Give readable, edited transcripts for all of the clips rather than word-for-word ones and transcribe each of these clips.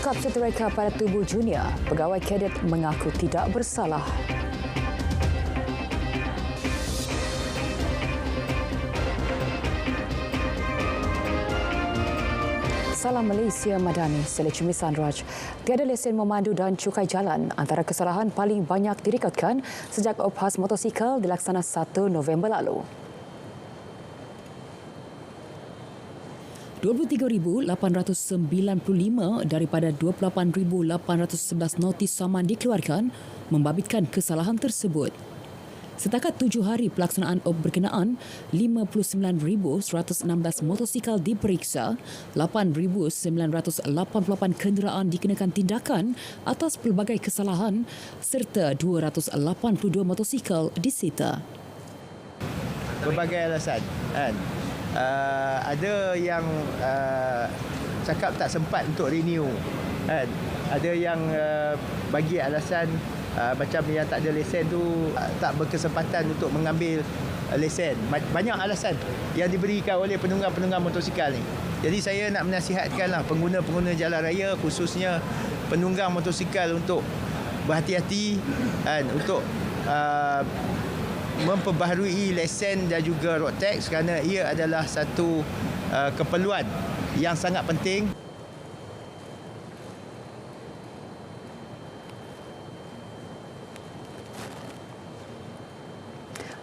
Ungkap setereka pada tubuh junior, pegawai kadet mengaku tidak bersalah. Salam Malaysia Madani, saya Cumi Sanraj. Tiada lesen memandu dan cukai jalan antara kesalahan paling banyak direkodkan sejak operasi motosikal dilaksana 1 November lalu. 23,895 daripada 28,811 notis saman dikeluarkan membabitkan kesalahan tersebut. Setakat 7 hari pelaksanaan op berkenaan, 59,116 motosikal diperiksa, 8,988 kenderaan dikenakan tindakan atas pelbagai kesalahan serta 282 motosikal disita. Berbagai alasan kan. Ada yang cakap tak sempat untuk renew kan. Ada yang bagi alasan macam yang tak ada lesen tu tak berkesempatan untuk mengambil lesen. Banyak alasan yang diberikan oleh penunggang-penunggang motosikal ni. Jadi saya nak menasihatkanlah pengguna-pengguna jalan raya, khususnya penunggang motosikal, untuk berhati-hati kan, untuk memperbaharui lesen dan juga road tax, kerana ia adalah satu keperluan yang sangat penting.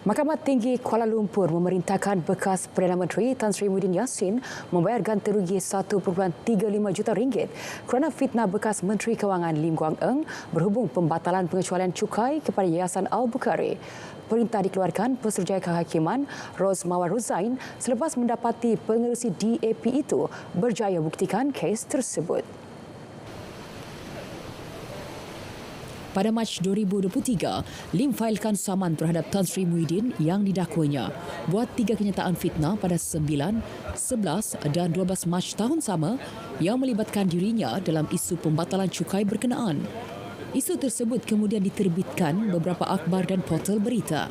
Mahkamah Tinggi Kuala Lumpur memerintahkan bekas Perdana Menteri Tan Sri Muhyiddin Yassin membayar ganti rugi 1.35 juta ringgit kerana fitnah bekas Menteri Kewangan Lim Guang Eng berhubung pembatalan pengecualian cukai kepada Yayasan Al-Bukhari. Perintah dikeluarkan Pesuruhjaya Kehakiman Ros Mawar Ruzain selepas mendapati pengerusi DAP itu berjaya buktikan kes tersebut. Pada Mac 2023, Lim failkan saman terhadap Tan Sri Muhyiddin yang didakwanya buat 3 kenyataan fitnah pada 9, 11 dan 12 Mac tahun sama yang melibatkan dirinya dalam isu pembatalan cukai berkenaan. Isu tersebut kemudian diterbitkan beberapa akhbar dan portal berita.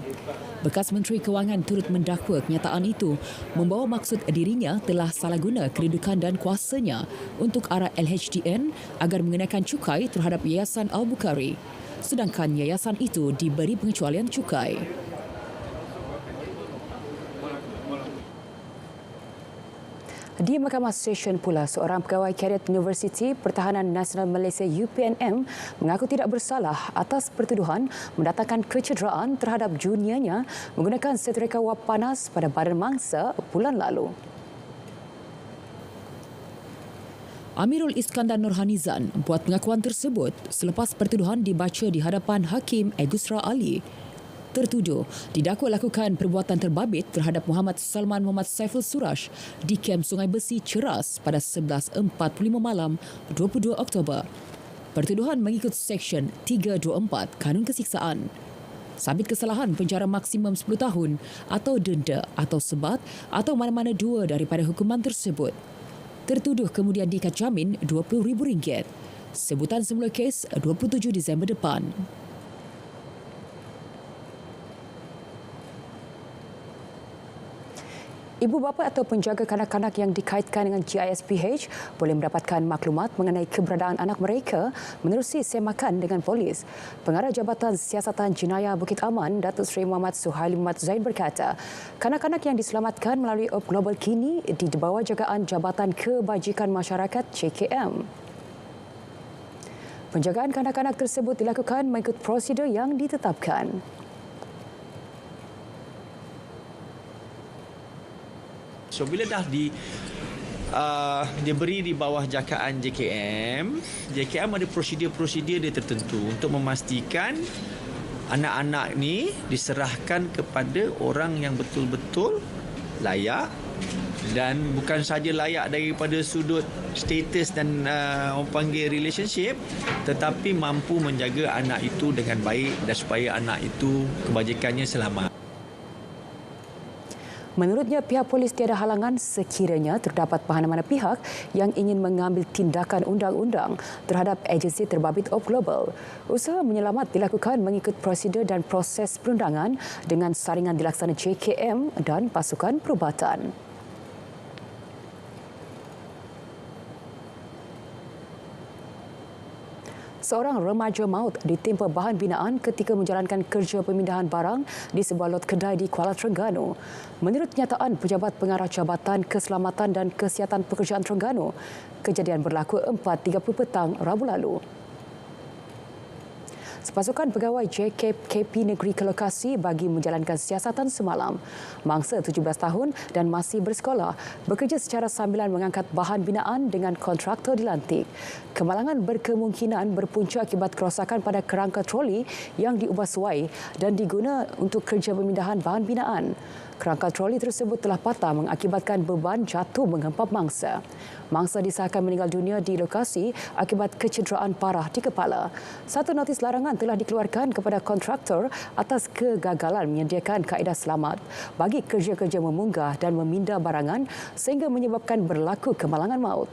Bekas Menteri Kewangan turut mendakwa kenyataan itu membawa maksud dirinya telah salah guna kedudukan dan kuasanya untuk arah LHDN agar mengenakan cukai terhadap Yayasan Al-Bukhari, sedangkan yayasan itu diberi pengecualian cukai. Di Mahkamah Session pula, seorang pegawai kadet Universiti Pertahanan Nasional Malaysia UPNM mengaku tidak bersalah atas pertuduhan mendatangkan kecederaan terhadap juniornya menggunakan setrika wap panas pada badan mangsa bulan lalu. Amirul Iskandar Nurhanizan buat pengakuan tersebut selepas pertuduhan dibaca di hadapan Hakim Agusra Ali. Tertuduh didakwa lakukan perbuatan terbabit terhadap Muhammad Salman Muhammad Saiful Suraj di kem Sungai Besi Ceras pada 11.45 malam 22 Oktober. Pertuduhan mengikut Seksyen 324 Kanun Kesiksaan. Sabit kesalahan penjara maksimum 10 tahun atau denda atau sebat atau mana-mana dua daripada hukuman tersebut. Tertuduh kemudian diikat jamin RM20,000. Sebutan semula kes 27 Disember depan. Ibu bapa atau penjaga kanak-kanak yang dikaitkan dengan GISPH boleh mendapatkan maklumat mengenai keberadaan anak mereka menerusi semakan dengan polis. Pengarah Jabatan Siasatan Jenayah Bukit Aman, Datuk Seri Muhammad Suhaili Muhammad Zaid berkata, kanak-kanak yang diselamatkan melalui op global kini di bawah jagaan Jabatan Kebajikan Masyarakat JKM. Penjagaan kanak-kanak tersebut dilakukan mengikut prosedur yang ditetapkan. So bila dah diberi di bawah jagaan JKM ada prosedur-prosedur dia tertentu untuk memastikan anak-anak ni diserahkan kepada orang yang betul-betul layak, dan bukan saja layak daripada sudut status dan orang panggil relationship, tetapi mampu menjaga anak itu dengan baik dan supaya anak itu kebajikannya selamat. Menurutnya, pihak polis tiada halangan sekiranya terdapat mana-mana pihak yang ingin mengambil tindakan undang-undang terhadap agensi terbabit op global. Usaha menyelamat dilakukan mengikut prosedur dan proses perundangan dengan saringan dilaksana JKM dan pasukan perubatan. Seorang remaja maut ditimpa bahan binaan ketika menjalankan kerja pemindahan barang di sebuah lot kedai di Kuala Terengganu. Menurut kenyataan Pejabat Pengarah Jabatan Keselamatan dan Kesihatan Pekerjaan Terengganu, kejadian berlaku 4.30 petang Rabu lalu. Sepasukan pegawai JKP Negeri ke lokasi bagi menjalankan siasatan semalam. Mangsa 17 tahun dan masih bersekolah bekerja secara sambilan mengangkat bahan binaan dengan kontraktor dilantik. Kemalangan berkemungkinan berpunca akibat kerosakan pada kerangka troli yang diubah suai dan diguna untuk kerja pemindahan bahan binaan. Kerangka troli tersebut telah patah mengakibatkan beban jatuh menghempap mangsa. Mangsa disahkan meninggal dunia di lokasi akibat kecederaan parah di kepala. Satu notis larangan telah dikeluarkan kepada kontraktor atas kegagalan menyediakan kaedah selamat bagi kerja-kerja memunggah dan memindah barangan sehingga menyebabkan berlaku kemalangan maut.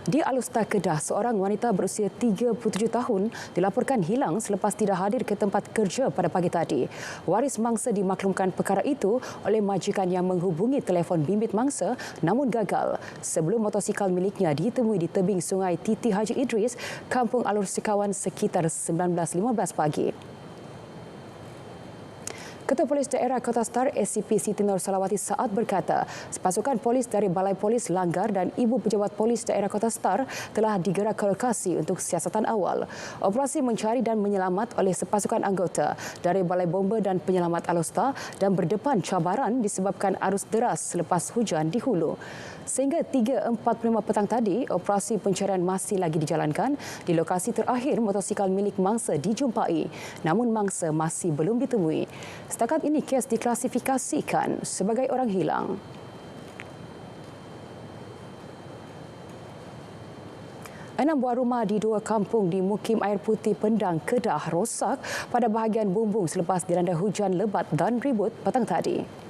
Di Alustar, Kedah, seorang wanita berusia 37 tahun dilaporkan hilang selepas tidak hadir ke tempat kerja pada pagi tadi. Waris mangsa dimaklumkan perkara itu oleh majikan yang menghubungi telefon bimbit mangsa namun gagal sebelum motosikal miliknya ditemui di tebing Sungai Titi Haji Idris, Kampung Alur Sekawan sekitar 19.15 pagi. Ketua Polis Daerah Kota Star SCP Siti Nur Salawati Saad berkata, sepasukan polis dari Balai Polis Langgar dan Ibu Pejabat Polis Daerah Kota Star telah digerak ke lokasi untuk siasatan awal. Operasi mencari dan menyelamat oleh sepasukan anggota dari Balai Bomba dan Penyelamat Alustar dan berdepan cabaran disebabkan arus deras selepas hujan di hulu. Sehingga 3.45 petang tadi, operasi pencarian masih lagi dijalankan. Di lokasi terakhir, motosikal milik mangsa dijumpai, namun mangsa masih belum ditemui. Setakat ini, kes diklasifikasikan sebagai orang hilang. Enam buah rumah di dua kampung di Mukim Air Putih Pendang, Kedah rosak pada bahagian bumbung selepas dilanda hujan lebat dan ribut petang tadi.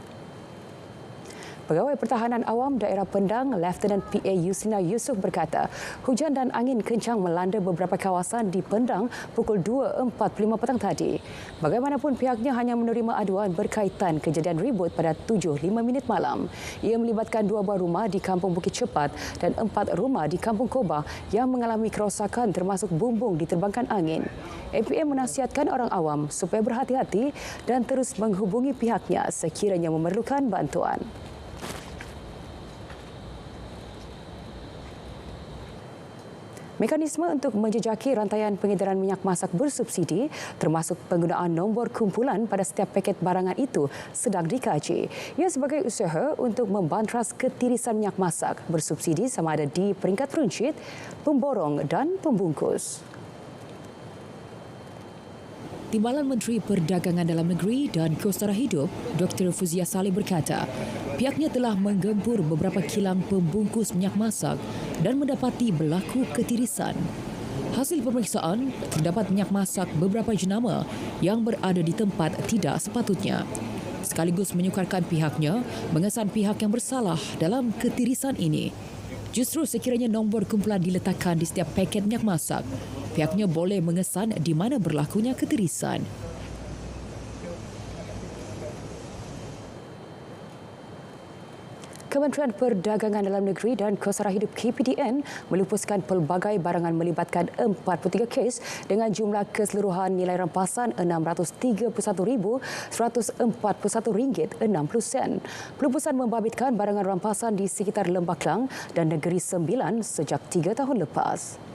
Pegawai Pertahanan Awam Daerah Pendang, Lieutenant PA Yuslina Yusof berkata, hujan dan angin kencang melanda beberapa kawasan di Pendang pukul 2.45 petang tadi. Bagaimanapun pihaknya hanya menerima aduan berkaitan kejadian ribut pada 7.05 malam. Ia melibatkan 2 buah rumah di Kampung Bukit Cepat dan 4 rumah di Kampung Kobah yang mengalami kerosakan termasuk bumbung diterbangkan angin. APM menasihatkan orang awam supaya berhati-hati dan terus menghubungi pihaknya sekiranya memerlukan bantuan. Mekanisme untuk menjejaki rantaian pengedaran minyak masak bersubsidi termasuk penggunaan nombor kumpulan pada setiap paket barangan itu sedang dikaji. Ia sebagai usaha untuk membantras ketirisan minyak masak bersubsidi sama ada di peringkat peruncit, pemborong dan pembungkus. Timbalan Menteri Perdagangan Dalam Negeri dan Kelestarian Hidup, Dr. Fuzia Saleh berkata, pihaknya telah menggempur beberapa kilang pembungkus minyak masak dan mendapati berlaku ketirisan. Hasil pemeriksaan, terdapat minyak masak beberapa jenama yang berada di tempat tidak sepatutnya. Sekaligus menyukarkan pihaknya mengesan pihak yang bersalah dalam ketirisan ini. Justru sekiranya nombor kumpulan diletakkan di setiap paket minyak masak, pihaknya boleh mengesan di mana berlakunya ketirisan. Kementerian Perdagangan Dalam Negeri dan Kelestarian Hidup KPDN melupuskan pelbagai barangan melibatkan 43 kes dengan jumlah keseluruhan nilai rampasan RM603,141.60. Pelupusan membabitkan barangan rampasan di sekitar Lembah Kelang dan Negeri Sembilan sejak 3 tahun lepas.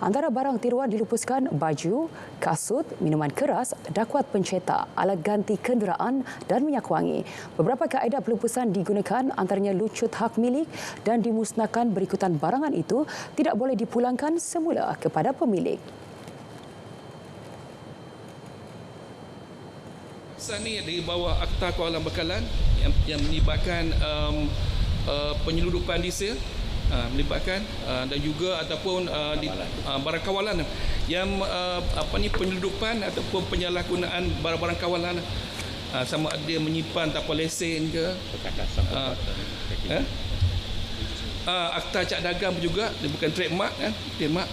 Antara barang tiruan dilupuskan baju, kasut, minuman keras, dakwat pencetak, alat ganti kenderaan dan minyak wangi. Beberapa kaedah pelupusan digunakan antaranya lucut hak milik dan dimusnahkan berikutan barangan itu tidak boleh dipulangkan semula kepada pemilik. Ini di bawah Akta Kawalan Bekalan yang melibatkan penyeludupan diesel, melibatkan dan juga ataupun barang kawalan yang penyeludupan ataupun penyalahgunaan barang-barang kawalan, sama ada menyimpan tanpa lesen ke, akta cak dagang juga, dia bukan trademark kan, trademark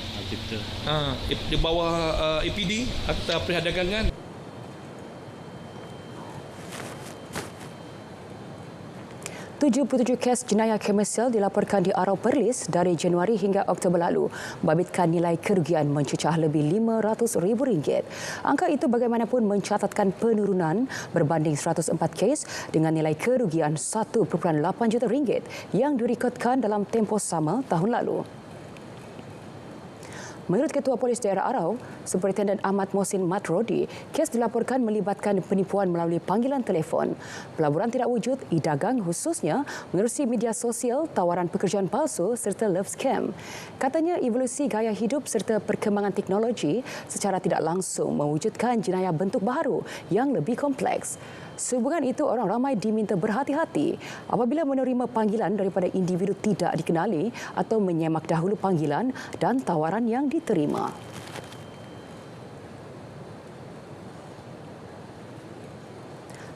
di bawah APD, Akta Perdagangan. 77 kes jenayah komersial dilaporkan di Arau Perlis dari Januari hingga Oktober lalu, membabitkan nilai kerugian mencecah lebih RM500,000. Angka itu bagaimanapun mencatatkan penurunan berbanding 104 kes dengan nilai kerugian RM1.8 juta yang direkodkan dalam tempoh sama tahun lalu. Menurut Ketua Polis Daerah Arau, Superintendent Ahmad Mohsin Matrodi, kes dilaporkan melibatkan penipuan melalui panggilan telefon, pelaburan tidak wujud, e-dagang khususnya, mengerusi media sosial, tawaran pekerjaan palsu serta love scam. Katanya evolusi gaya hidup serta perkembangan teknologi secara tidak langsung mewujudkan jenayah bentuk baru yang lebih kompleks. Sehubungan itu, orang ramai diminta berhati-hati apabila menerima panggilan daripada individu tidak dikenali atau menyemak dahulu panggilan dan tawaran yang diterima.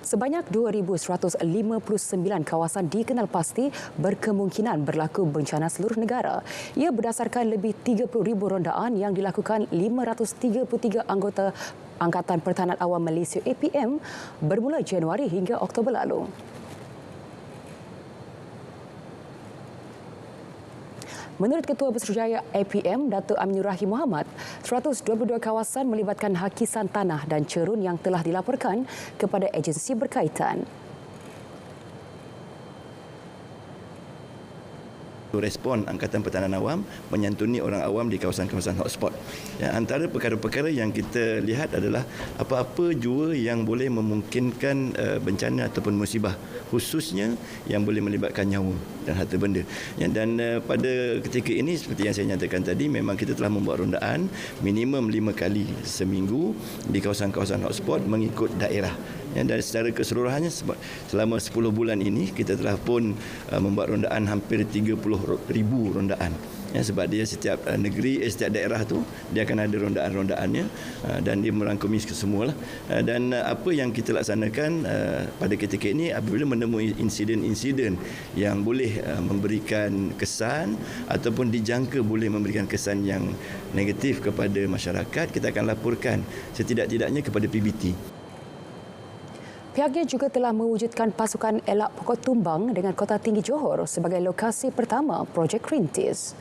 Sebanyak 2,159 kawasan dikenal pasti berkemungkinan berlaku bencana seluruh negara. Ia berdasarkan lebih 30,000 rondaan yang dilakukan 533 anggota Angkatan Pertahanan Awam Malaysia APM bermula Januari hingga Oktober lalu. Menurut Ketua Besarjaya APM, Datuk Aminur Rahim Muhammad, 122 kawasan melibatkan hakisan tanah dan cerun yang telah dilaporkan kepada agensi berkaitan. Respon Angkatan Pertahanan Awam menyantuni orang awam di kawasan-kawasan hotspot. Ya, antara perkara-perkara yang kita lihat adalah apa-apa jua yang boleh memungkinkan bencana ataupun musibah, khususnya yang boleh melibatkan nyawa dan harta benda. Ya, dan pada ketika ini seperti yang saya nyatakan tadi, memang kita telah membuat rondaan minimum 5 kali seminggu di kawasan-kawasan hotspot mengikut daerah. Ya, dan secara keseluruhannya selama 10 bulan ini kita telah pun membuat rondaan hampir 30,000 rondaan. Ya, sebab dia setiap negeri, setiap daerah tu dia akan ada rondaan-rondaannya dan dia merangkumi kesemualah. Dan apa yang kita laksanakan pada ketika ini, apabila menemui insiden-insiden yang boleh memberikan kesan ataupun dijangka boleh memberikan kesan yang negatif kepada masyarakat, kita akan laporkan setidak-tidaknya kepada PBT. Pihaknya juga telah mewujudkan pasukan elak pokok tumbang dengan Kota Tinggi Johor sebagai lokasi pertama projek Rintis.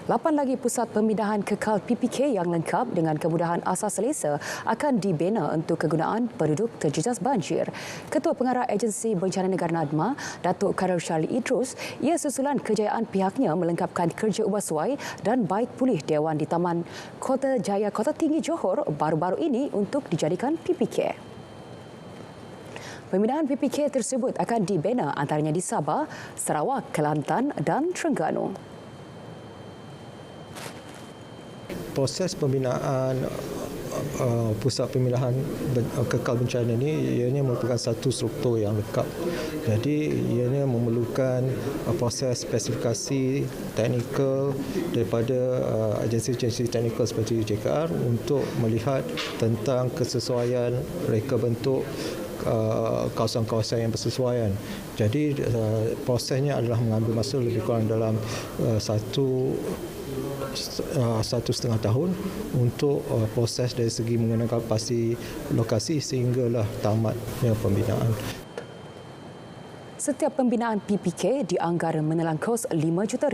8 lagi pusat pemindahan kekal PPK yang lengkap dengan kemudahan asas selesa akan dibina untuk kegunaan penduduk terjejas banjir. Ketua Pengarah Agensi Bencana Negara NADMA, Datuk Khairul Charlie Idrus, ia susulan kejayaan pihaknya melengkapkan kerja ubah suai dan baik pulih Dewan di Taman Kota Jaya Kota Tinggi Johor baru-baru ini untuk dijadikan PPK. Pemindahan PPK tersebut akan dibina antaranya di Sabah, Sarawak, Kelantan dan Terengganu. Proses pembinaan pusat pemindahan kekal bencana ini ianya merupakan satu struktur yang lengkap. Jadi ianya memerlukan proses spesifikasi teknikal daripada agensi-agensi teknikal seperti JKR untuk melihat tentang kesesuaian reka bentuk kawasan-kawasan yang bersesuaian. Jadi prosesnya adalah mengambil masa lebih kurang dalam 1.5 tahun untuk proses dari segi mengenai pasti lokasi sehinggalah tamatnya pembinaan. Setiap pembinaan PPK dianggar menelan kos RM5 juta.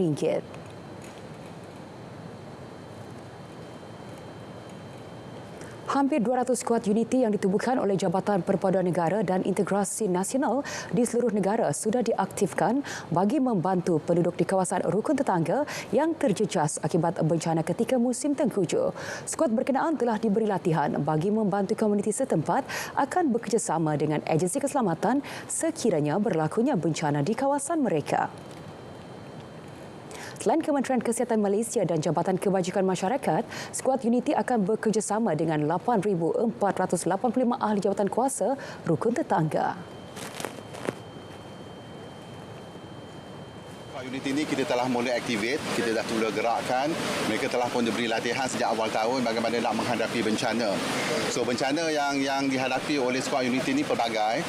Hampir 200 skuad uniti yang ditubuhkan oleh Jabatan Perpaduan Negara dan Integrasi Nasional di seluruh negara sudah diaktifkan bagi membantu penduduk di kawasan rukun tetangga yang terjejas akibat bencana ketika musim tengkujuh. Skuad berkenaan telah diberi latihan bagi membantu komuniti setempat akan bekerjasama dengan agensi keselamatan sekiranya berlakunya bencana di kawasan mereka. Selain Kementerian Kesihatan Malaysia dan Jabatan Kebajikan Masyarakat, skuad uniti akan bekerjasama dengan 8,485 ahli jawatan kuasa rukun tetangga. Uniti ini kita telah mula activate, kita dah mula gerakkan. Mereka telah pun diberi latihan sejak awal tahun bagaimana nak menghadapi bencana. So bencana yang dihadapi oleh skuad Uniti ini pelbagai.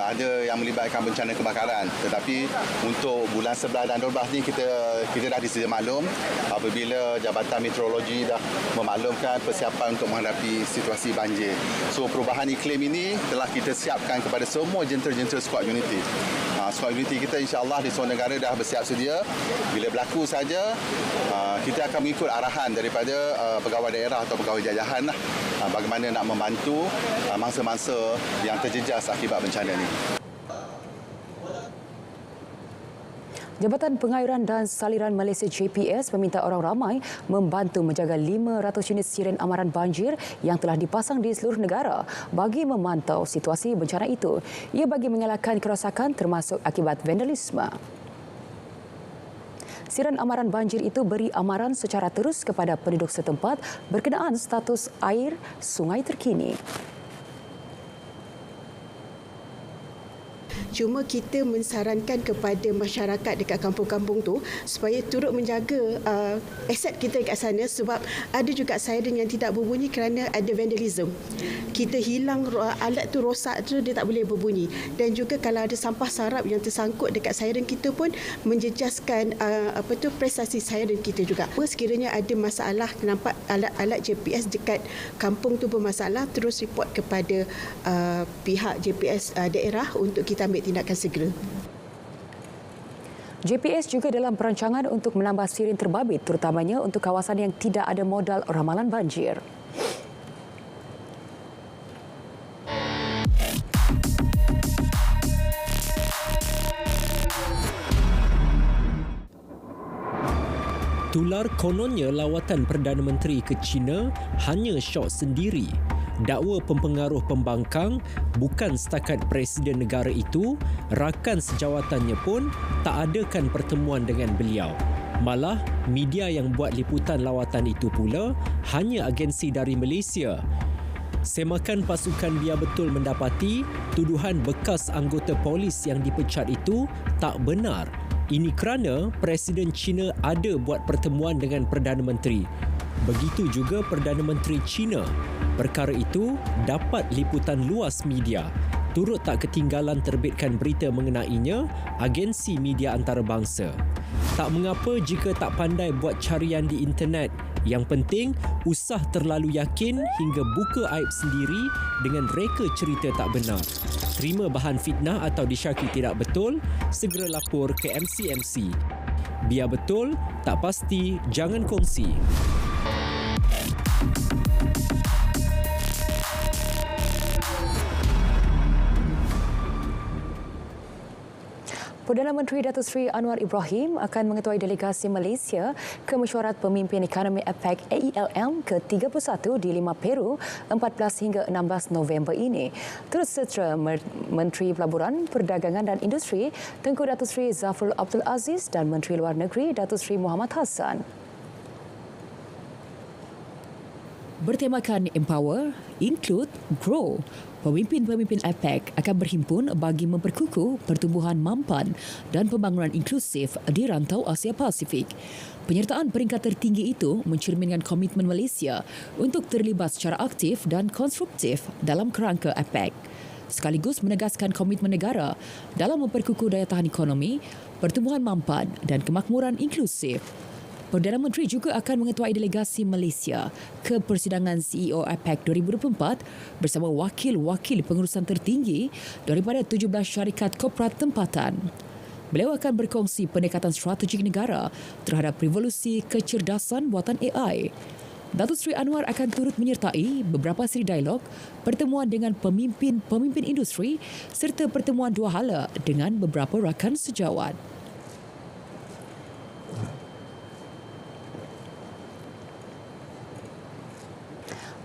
Ada yang melibatkan bencana kebakaran. Tetapi untuk bulan 11 dan 12 ni kita dah disedia maklum apabila Jabatan Meteorologi dah memaklumkan persiapan untuk menghadapi situasi banjir. So perubahan iklim ini telah kita siapkan kepada semua jentera-jentera skuad Uniti. Skuad Uniti kita insya-Allah di seluruh negara dah bersiap sedia. Bila berlaku saja, kita akan mengikut arahan daripada pegawai daerah atau pegawai jajahan lah, bagaimana nak membantu mangsa-mangsa yang terjejas akibat bencana ini. Jabatan Pengairan dan Saliran Malaysia JPS meminta orang ramai membantu menjaga 500 unit siren amaran banjir yang telah dipasang di seluruh negara bagi memantau situasi bencana itu. Ia bagi mengelakkan kerosakan termasuk akibat vandalisme. Siren amaran banjir itu beri amaran secara terus kepada penduduk setempat berkenaan status air sungai terkini. Cuma kita mensarankan kepada masyarakat dekat kampung-kampung tu supaya turut menjaga aset kita dekat sana, sebab ada juga siren yang tidak berbunyi kerana ada vandalism. Kita hilang alat tu, rosak tu, dia tak boleh berbunyi. Dan juga kalau ada sampah sarap yang tersangkut dekat siren kita pun menjejaskan prestasi siren kita juga. Sekiranya ada masalah, nampak alat-alat JPS dekat kampung tu bermasalah, terus report kepada pihak JPS daerah untuk kita ambil tindakan segera. JPS juga dalam perancangan untuk menambah siren terbabit terutamanya untuk kawasan yang tidak ada modal ramalan banjir. Tular kononnya lawatan Perdana Menteri ke China hanya syok sendiri. Dakwa pempengaruh pembangkang bukan setakat Presiden negara itu, rakan sejawatannya pun tak adakan pertemuan dengan beliau. Malah, media yang buat liputan lawatan itu pula hanya agensi dari Malaysia. Semakan pasukan Biar Betul mendapati tuduhan bekas anggota polis yang dipecat itu tak benar. Ini kerana Presiden China ada buat pertemuan dengan Perdana Menteri. Begitu juga Perdana Menteri China. Perkara itu dapat liputan luas media. Turut tak ketinggalan terbitkan berita mengenainya agensi media antarabangsa. Tak mengapa jika tak pandai buat carian di internet. Yang penting, usah terlalu yakin hingga buka aib sendiri dengan reka cerita tak benar. Terima bahan fitnah atau disyaki tidak betul, segera lapor ke MCMC. Biar betul, tak pasti, jangan kongsi. Perdana Menteri Datuk Seri Anwar Ibrahim akan mengetuai delegasi Malaysia ke Mesyuarat Pemimpin Ekonomi APEC AELM ke-31 di Lima Peru 14 hingga 16 November ini. Turut serta Menteri Pelaburan, Perdagangan dan Industri Tengku Datuk Seri Zafrul Abdul Aziz dan Menteri Luar Negeri Datuk Seri Muhammad Hassan. Bertemakan Empower, Include, Grow, pemimpin-pemimpin APEC akan berhimpun bagi memperkukuh pertumbuhan mampan dan pembangunan inklusif di rantau Asia Pasifik. Penyertaan peringkat tertinggi itu mencerminkan komitmen Malaysia untuk terlibat secara aktif dan konstruktif dalam kerangka APEC, sekaligus menegaskan komitmen negara dalam memperkukuh daya tahan ekonomi, pertumbuhan mampan dan kemakmuran inklusif. Perdana Menteri juga akan mengetuai delegasi Malaysia ke persidangan CEO APEC 2024 bersama wakil-wakil pengurusan tertinggi daripada 17 syarikat korporat tempatan. Beliau akan berkongsi pendekatan strategik negara terhadap revolusi kecerdasan buatan AI. Datuk Seri Anwar akan turut menyertai beberapa siri dialog, pertemuan dengan pemimpin-pemimpin industri serta pertemuan dua hala dengan beberapa rakan sejawat.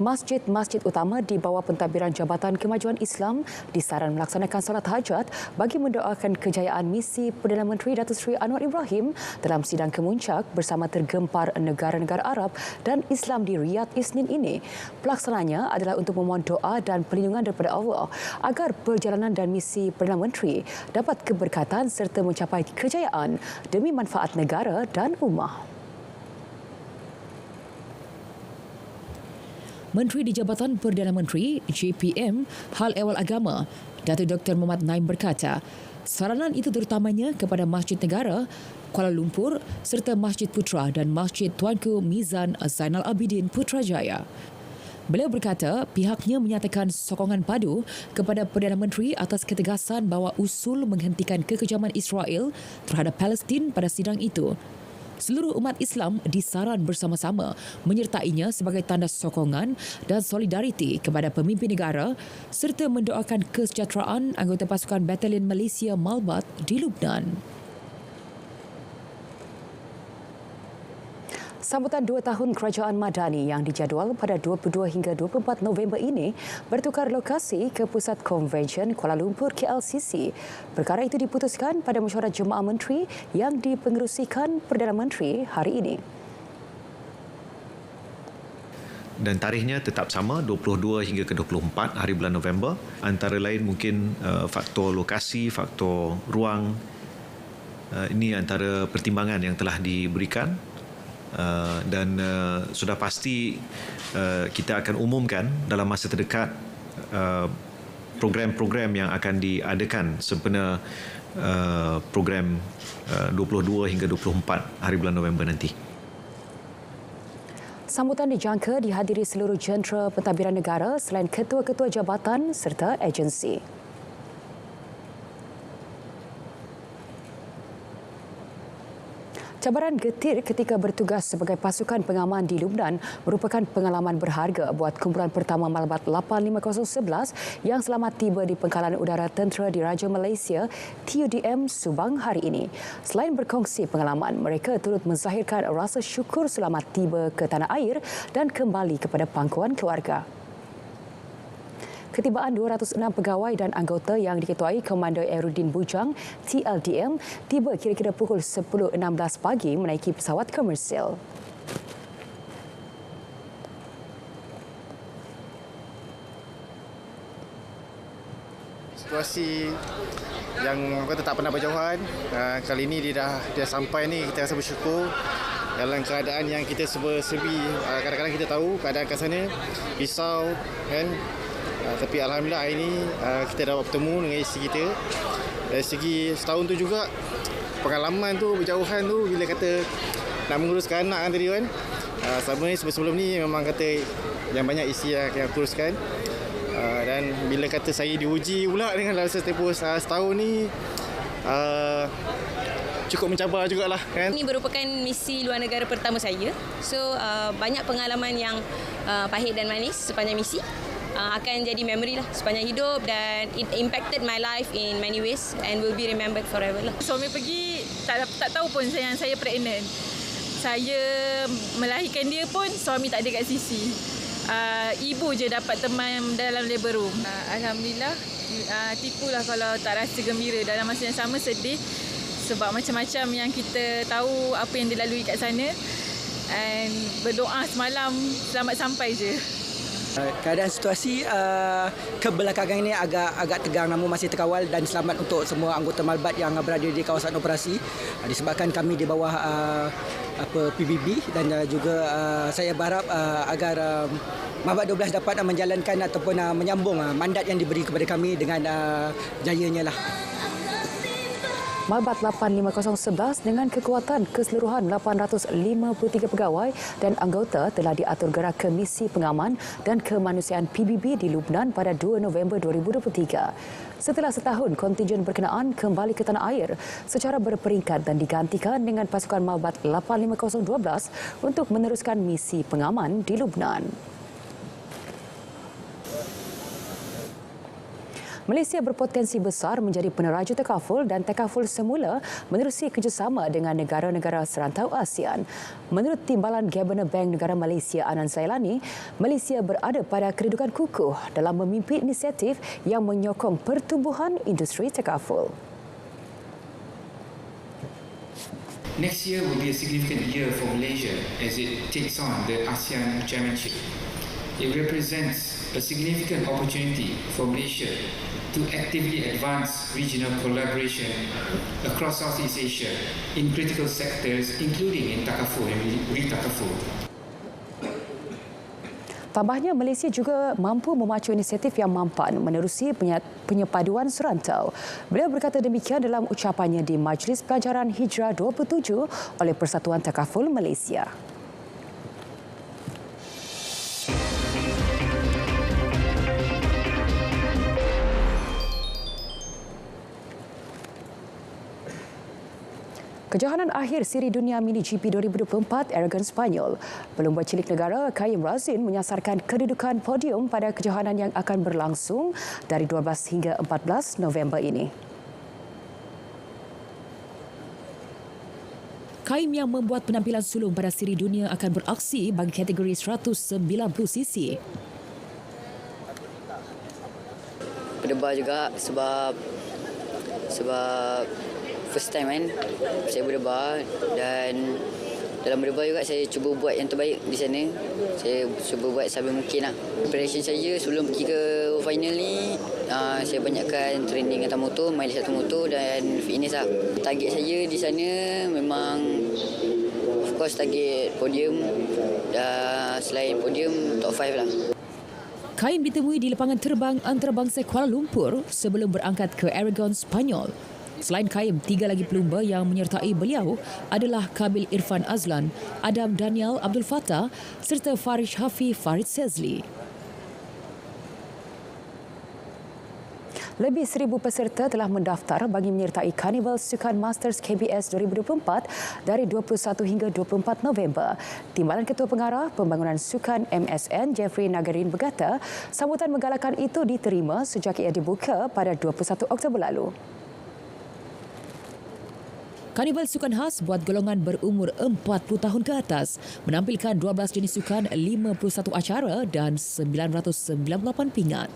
Masjid-masjid utama di bawah pentadbiran Jabatan Kemajuan Islam disaran melaksanakan solat hajat bagi mendoakan kejayaan misi Perdana Menteri Datuk Seri Anwar Ibrahim dalam sidang kemuncak bersama tergempar negara-negara Arab dan Islam di Riyadh Isnin ini. Pelaksananya adalah untuk memohon doa dan perlindungan daripada Allah agar perjalanan dan misi Perdana Menteri dapat keberkatan serta mencapai kejayaan demi manfaat negara dan ummah. Menteri di Jabatan Perdana Menteri JPM Hal Ehwal Agama Datuk Dr. Muhammad Naim berkata, saranan itu terutamanya kepada Masjid Negara Kuala Lumpur serta Masjid Putra dan Masjid Tuanku Mizan Zainal Abidin Putrajaya. Beliau berkata pihaknya menyatakan sokongan padu kepada Perdana Menteri atas ketegasan bahawa usul menghentikan kekejaman Israel terhadap Palestin pada sidang itu. Seluruh umat Islam disaran bersama-sama menyertainya sebagai tanda sokongan dan solidariti kepada pemimpin negara serta mendoakan kesejahteraan anggota pasukan Batalion Malaysia Malbat di Lubnan. Sambutan 2 tahun Kerajaan Madani yang dijadual pada 22 hingga 24 November ini bertukar lokasi ke Pusat Konvensyen Kuala Lumpur KLCC. Perkara itu diputuskan pada mesyuarat Jemaah Menteri yang dipengerusikan Perdana Menteri hari ini. Dan tarikhnya tetap sama 22 hingga ke 24 hari bulan November. Antara lain mungkin faktor lokasi, faktor ruang. Ini antara pertimbangan yang telah diberikan. Dan sudah pasti kita akan umumkan dalam masa terdekat program-program yang akan diadakan sempena program 22 hingga 24 hari bulan November nanti. Sambutan dijangka dihadiri seluruh jentera pentadbiran negara selain ketua-ketua jabatan serta agensi. Cabaran getir ketika bertugas sebagai pasukan pengaman di Lubnan merupakan pengalaman berharga buat kumpulan pertama Malbat 85011 yang selamat tiba di Pangkalan Udara Tentera Diraja Malaysia TUDM Subang hari ini. Selain berkongsi pengalaman, mereka turut menzahirkan rasa syukur selamat tiba ke tanah air dan kembali kepada pangkuan keluarga. Ketibaan 206 pegawai dan anggota yang diketuai Komander Aerudin Bujang TLDM tiba kira-kira pukul 10.16 pagi menaiki pesawat komersial. Situasi yang kata tak pernah berjauhan, kali ini dia sampai ni, kita rasa bersyukur dalam keadaan yang kita serba-serbi. Kadang-kadang kita tahu keadaan kat sana risau kan. Tapi alhamdulillah hari ini kita dapat bertemu dengan isteri kita. Dari segi setahun tu juga pengalaman tu berjauhan tu bila kata nak menguruskan anak kan tadi kan. Sama ni sebelum ni memang kata yang banyak isteri yang kuruskan. Dan bila kata saya diuji pula dengan dalam tempoh setahun ni cukup mencabar jugalah kan. Ini merupakan misi luar negara pertama saya. So banyak pengalaman yang pahit dan manis sepanjang misi. Akan jadi memory lah sepanjang hidup dan it impacted my life in many ways and will be remembered forever lah. Suami pergi tak tahu pun saya pregnant. Saya melahirkan dia pun suami tak ada kat sisi. Ibu je dapat teman dalam labour room. Alhamdulillah, tipulah kalau tak rasa gembira. Dalam masa yang sama sedih sebab macam-macam yang kita tahu apa yang dilalui kat sana. And berdoa semalam selamat sampai je. Keadaan situasi kebelakangan ini agak tegang namun masih terkawal dan selamat untuk semua anggota Malbat yang berada di kawasan operasi disebabkan kami di bawah PBB dan juga saya berharap agar Malbat 12 dapat menjalankan ataupun menyambung mandat yang diberi kepada kami dengan jayanya lah. Malbat 85011 dengan kekuatan keseluruhan 853 pegawai dan anggota telah diatur gerak ke misi pengaman dan kemanusiaan PBB di Lubnan pada 2 November 2023. Setelah setahun, kontingen berkenaan kembali ke tanah air secara berperingkat dan digantikan dengan pasukan Malbat 85012 untuk meneruskan misi pengaman di Lubnan. Malaysia berpotensi besar menjadi peneraju takaful dan takaful semula menerusi kerjasama dengan negara-negara serantau ASEAN. Menurut Timbalan Governor Bank Negara Malaysia Anan Zailani, Malaysia berada pada kedudukan kukuh dalam memimpin inisiatif yang menyokong pertumbuhan industri takaful. Next year will be a significant year for Malaysia as it takes on the ASEAN Chairmanship. It represents a significant opportunity for Malaysia to actively advance regional collaboration across Southeast Asia in critical sectors including in takaful and retakaful. Tambahnya, Malaysia juga mampu memacu inisiatif yang mampan menerusi penyepaduan serantau. Beliau berkata demikian dalam ucapannya di Majlis Pelajaran Hijrah 27 oleh Persatuan Takaful Malaysia. Kejohanan akhir Siri Dunia Mini GP 2024 Aragon Spanyol. Pelumba cilik negara Qayyim Razin menyasarkan kedudukan podium pada kejohanan yang akan berlangsung dari 12 hingga 14 November ini. Qayyim yang membuat penampilan sulung pada Siri Dunia akan beraksi bagi kategori 190cc. Berdebar juga sebab first time kan saya berdebar, dan dalam berdebar juga saya cuba buat yang terbaik di sana. Saya cuba buat sampai mungkin lah. Preparation saya sebelum pergi ke final ni, saya banyakkan training atas motor, mileage atas motor dan fitness lah. Target saya di sana memang of course target podium, dan selain podium top 5 lah. Qayyim ditemui di lapangan terbang antarabangsa Kuala Lumpur sebelum berangkat ke Aragon, Spanyol. Selain Qayyim, 3 lagi pelumba yang menyertai beliau adalah Kabil Irfan Azlan, Adam Daniel Abdul Fattah serta Farish Hafi Farid Sezli. Lebih 1,000 peserta telah mendaftar bagi menyertai Karnival Sukan Masters KBS 2024 dari 21 hingga 24 November. Timbalan Ketua Pengarah Pembangunan Sukan MSN Jeffrey Nagarin berkata, sambutan menggalakkan itu diterima sejak ia dibuka pada 21 Oktober lalu. Karnival Sukan Khas buat golongan berumur 40 tahun ke atas menampilkan 12 jenis sukan, 51 acara dan 998 pingat.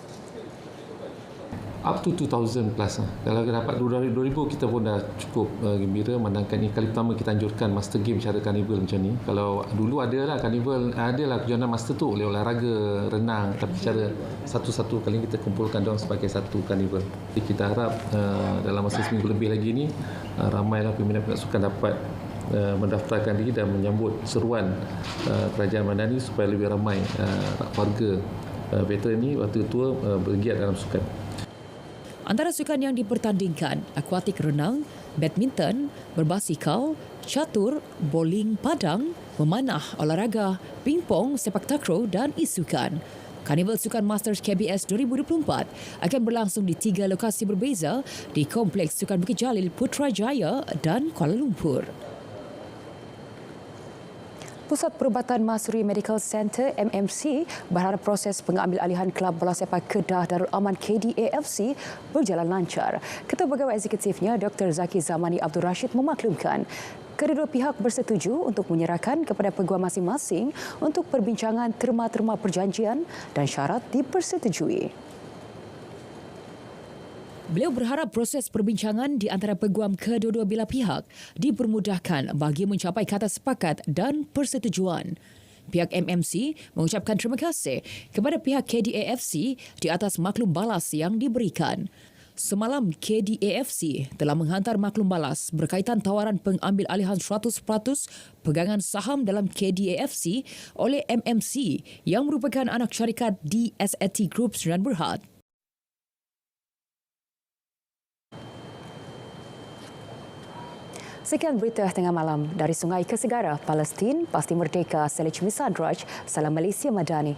Up to 2,000 plus. Kalau dapat 2,000 kita pun dah cukup gembira. Menangkan ini kali pertama kita anjurkan Master Game cara Karnival macam ni. Kalau dulu ada lah Karnival, ada lah kejohanan Master tu oleh olahraga, renang. Tapi cara satu-satu kali kita kumpulkan diorang sebagai satu Karnival. Jadi kita harap dalam masa seminggu lebih lagi ni ramailah peminat-peminat sukan dapat mendaftarkan diri dan menyambut seruan Kerajaan Madani supaya lebih ramai warga veteran ni waktu tua bergiat dalam sukan. Antara sukan yang dipertandingkan, akuatik renang, badminton, berbasikal, catur, bowling padang, memanah, olahraga, pingpong, sepak takraw dan isukan. Karnival Sukan Masters KBS 2024 akan berlangsung di 3 lokasi berbeza di Kompleks Sukan Bukit Jalil, Putrajaya dan Kuala Lumpur. Pusat Perubatan Masuri Medical Centre MMC berharap proses pengambilalihan Kelab Bola Sepak Kedah Darul Aman KDAFC berjalan lancar. Ketua Pegawai Eksekutifnya Dr. Zaki Zamani Abdul Rashid memaklumkan kedua-dua pihak bersetuju untuk menyerahkan kepada peguam masing-masing untuk perbincangan terma-terma perjanjian dan syarat dipersetujui. Beliau berharap proses perbincangan di antara peguam kedua-dua belah pihak dipermudahkan bagi mencapai kata sepakat dan persetujuan. Pihak MMC mengucapkan terima kasih kepada pihak KDAFC di atas maklum balas yang diberikan. Semalam, KDAFC telah menghantar maklum balas berkaitan tawaran pengambil alihan 100% pegangan saham dalam KDAFC oleh MMC yang merupakan anak syarikat DSAT Group Sdn Berhad. Sekian berita tengah malam dari Sungai ke Segara, Palestin, pasti merdeka, Selej Misadraj, Salam Malaysia Madani.